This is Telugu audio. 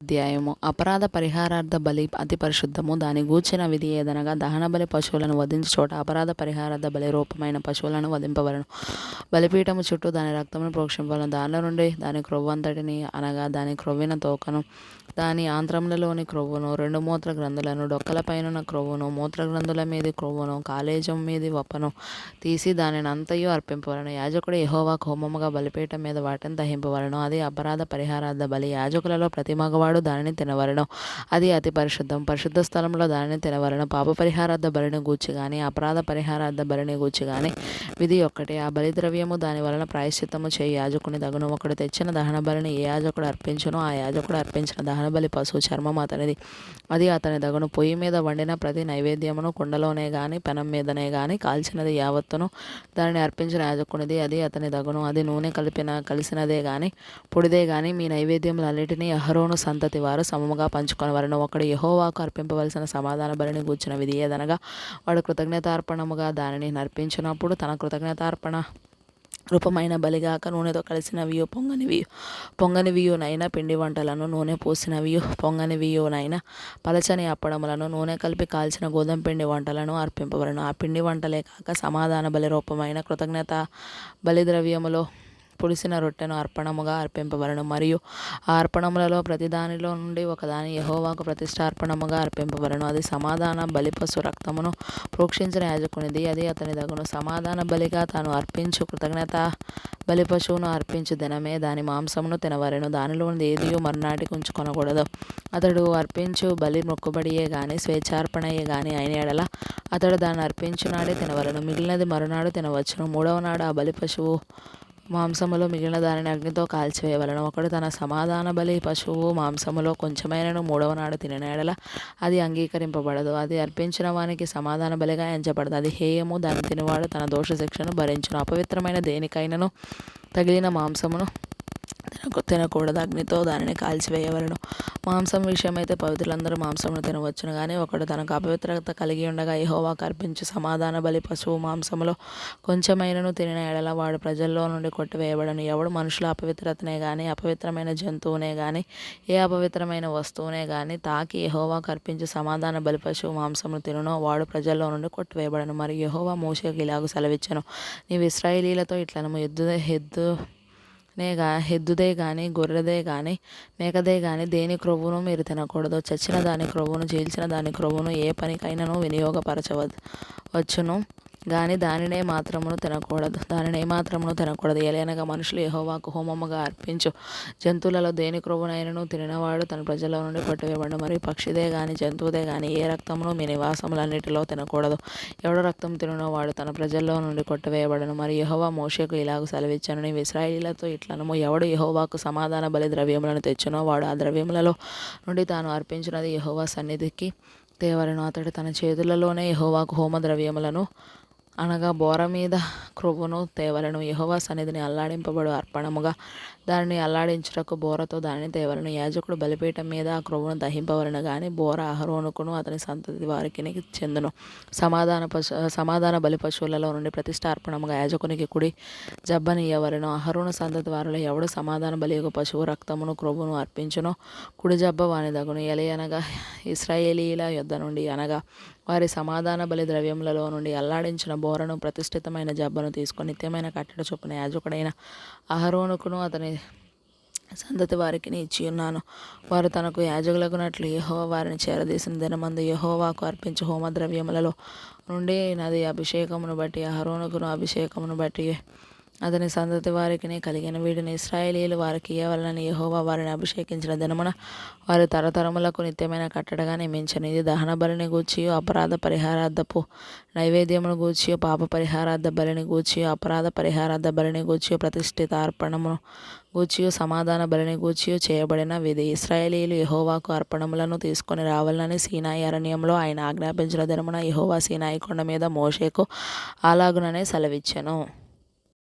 అధ్యాయము. అపరాధ పరిహారార్థ బలి అతి పరిశుద్ధము. దాని గూర్చిన విధి ఏదనగా, దహన బలి పశువులను వధించు చోట అపరాధ పరిహారార్థ బలి రూపమైన పశువులను వధింపవలను. బలిపీఠము చుట్టూ దాని రక్తమును ప్రోక్షింపవలను. దానిలో నుండి దాని క్రొవ్వంతటిని, అనగా దాని క్రొవ్విన తోకను, దాని ఆంత్రములలోని క్రొవ్వును, 2 మూత్ర గ్రంథులను, డొక్కలపైనున్న క్రొవ్వును, మూత్రగ్రంథుల మీది క్రొవ్వును, కాలేజం మీది వప్పను తీసి దానినంతయు అర్పింపవలను. యాజకుడు యెహోవాకు హోమముగా బలిపీఠం మీద వాటిని దహింపవలను. అది అపరాధ పరిహారార్థ బలి. యాజకులలో ప్రతి మగవాడు దానిని తినవలెను. అది అతి పరిశుద్ధం. పరిశుద్ధ స్థలంలో దానిని తినవలెను. పాప పరిహారార్థ బలిని గూర్చి గాని, అపరాధ పరిహారార్థ బలిని గూర్చి గాని విధి ఒక్కటే. ఆ బలిద్రవ్యము దాని వలన ప్రాయశ్చిత్తము చేయి యాజకుని దగును. ఒకడు తెచ్చిన దహన బలిని ఏ యాజకుడు అర్పించునో ఆ యాజకుడు అర్పించిన దహన బలి పశువు చర్మం అతనిది, అది అతని దగును. పొయ్యి మీద వండిన ప్రతి నైవేద్యమును కుండలోనే గాని పెనం మీదనే గాని కాల్చినది యావత్తును దానిని అర్పించిన యాజకునిది, అది అతని దగును. అది నూనె కలిసినదే గాని పొడిదే గాని మీ నైవేద్యములన్నిటినీ అహరోను సంతతి వారు సమముగా పంచుకొనవలెను. ఒకడు యెహోవాకు అర్పింపవలసిన సమాధాన బలిని గూర్చిన విధి ఏదనగా, వాడు కృతజ్ఞతార్పణముగా దానిని నర్పించినప్పుడు తన కృతజ్ఞతార్పణ రూపమైన బలిగాక నూనెతో కలిసినవియు పొంగనివియునైన పిండి వంటలను, నూనె పోసినవియు పొంగనివియునైన పలచని అప్పడములను, నూనె కలిపి కాల్చిన గోధుమ పిండి వంటలను అర్పింపవలను. ఆ పిండి వంటలే కాక సమాధాన బలి రూపమైన కృతజ్ఞత బలిద్రవ్యములో పులిసిన రొట్టెను అర్పణముగా అర్పింపవలను. మరియు ఆ అర్పణములలో ప్రతి దానిలో నుండి ఒకదాని యెహోవాకు ప్రతిష్ఠార్పణముగా అర్పింపవలను. అది సమాధాన బలిపశు రక్తమును ప్రోక్షించిన యాజకునిది, అది అతని దగును. సమాధాన బలిగా తాను అర్పించు కృతజ్ఞత బలిపశువును అర్పించు దినమే దాని మాంసమును తినవలెను. దానిలోనిది ఏదియు మరునాటికి ఉంచుకొనకూడదు. అతడు అర్పించు బలి మొక్కుబడియే గాని స్వేచ్ఛార్పణయే గాని అయిన ఎడల అతడు దాన్ని అర్పించునాడే తినవలెను. మిగిలినది మరునాడు తినవచ్చును. 3వ నాడు ఆ బలి పశువు మాంసములో మిగిలిన దానిని అగ్నితో కాల్చివేయవలెను. ఒకడు తన సమాధాన బలి పశువు మాంసములో కొంచెమైనను 3వ నాడు తినిన ఎడల అది అంగీకరింపబడదు. అది అర్పించిన వానికి సమాధాన బలిగా ఎంచబడదు. అది హేయము. దాన్ని తినివాడు తన దోష శిక్షను భరించును. అపవిత్రమైన దేనికైనను తగిలిన మాంసమును తినకూడదు. అగ్నితో దానిని కాల్చివేయవలెను. మాంసం విషయమైతే పవిత్రులందరూ మాంసమును తినవచ్చును గాని, ఒకడు తనకు అపవిత్రత కలిగి ఉండగా యెహోవాకు అర్పించు సమాధాన బలి పశువు మాంసములో కొంచెమైనను తినిన ఎడల వాడు ప్రజల్లో నుండి కొట్టివేయబడను. ఎవడు మనుషుల అపవిత్రతనే గాని, అపవిత్రమైన జంతువునే గాని, ఏ అపవిత్రమైన వస్తువునే గాని తాకి యెహోవాకు అర్పించు సమాధాన బలి పశువు మాంసమును తినునో వాడు ప్రజల్లో నుండి కొట్టివేయబడను. మరియు యెహోవా మోషేకు ఇలాగు సెలవిచ్చెను, నీవు ఇశ్రాయేలీయులతో ఇట్లనుము, ఎద్దుదే గాని, గొర్రెదే గాని, మేకదే గాని దేని క్రొవ్వును మీరు తినకూడదు. చచ్చిన దాని క్రొవ్వును, చీల్చిన దాని క్రొవ్వును ఏ పనికైనను వినియోగపరచవచ్చును గాని దానినే మాత్రమును తినకూడదు. ఏలయనగా మనుషులు యెహోవాకు హోమముగా అర్పించు జంతువులలో దేని క్రొవ్వునైనను తినినవాడు తన ప్రజల్లో నుండి కొట్టివేయబడు. మరియు పక్షిదే గాని జంతువుదే గాని ఏ రక్తమును మీ నివాసములన్నిటిలో తినకూడదు. ఎవడు రక్తం తినునో వాడు తన ప్రజల్లో నుండి కొట్టివేయబడను. మరియు యెహోవా మోషేకు ఇలాగు సెలవిచ్చెను, నీవు ఇశ్రాయేలీయులతో ఇట్లనుము, ఎవడు యెహోవాకు సమాధాన బలి ద్రవ్యములను తెచ్చునో వాడు ఆ ద్రవ్యములలో నుండి తాను అర్పించినది యెహోవా సన్నిధికి తేవలెను. అతడు తన చేతులలోనే యెహోవాకు హోమ ద్రవ్యములను, అనగా బోర మీద క్రొవ్వును తేవలను. యెహోవా సన్నిధిని అల్లాడింపబడు అర్పణముగా దానిని అల్లాడించుటకు బోరతో దానిని తేవలను. యాజకుడు బలిపీఠం మీద ఆ క్రొవ్వును దహింపవలను గాని బోర అహరోనుకును అతని సంతతి వారికి చెందును. సమాధాన బలి పశువులలో నుండి ప్రతిష్ఠార్పణముగా యాజకునికి కుడి జబ్బనియ్యవలెను. అహరోను సంతతి వారిలో ఎవడు సమాధాన బలియగు పశువు రక్తమును క్రొవ్వును అర్పించునో కుడి జబ్బ వానిదగును. ఎలయనగా ఇశ్రాయేలీయుల యొద్ద నుండి, అనగా వారి సమాధాన బలి ద్రవ్యములలో నుండి అల్లాడించిన బోరను, ప్రతిష్ఠితమైన జబ్బను తీసుకొని నిత్యమైన కట్టడ చొప్పున యాజకుడైన అహరోనుకును అతని సంతతి వారికి ఇచ్చియున్నాను. వారు తనకు యాజకులగునట్లు యెహోవా వారిని చేరదీసిన దినమందు యెహోవాకు అర్పించు హోమ ద్రవ్యములలో నుండి నది అభిషేకమును బట్టి అహరోనుకును అభిషేకమును బట్టి అతని సంతతి వారికి కలిగిన వీటిని ఇశ్రాయేలీయులు వారికి ఇయ్యవలెనని యెహోవా వారిని అభిషేకించిన దినమున వారి తరతరములకు నిత్యమైన కట్టడగా నియమించెను. ఇది దహన బలిని గూర్చియు, అపరాధ పరిహారార్థపు నైవేద్యమును గూర్చియు, పాప పరిహారార్థ బలిని గూర్చియు, అపరాధ పరిహారార్థ బలిని గూర్చియు, ప్రతిష్ఠితార్పణమును గూర్చియు, సమాధాన బలిని గూర్చియు చేయబడిన విధి. ఇశ్రాయేలీయులు యెహోవాకు అర్పణములను తీసుకొని రావాలని సీనాయి అరణ్యంలో ఆయన ఆజ్ఞాపించిన దినమున యెహోవా సీనాయి కొండ మీద మోషేకు అలాగుననే సెలవిచ్చెను.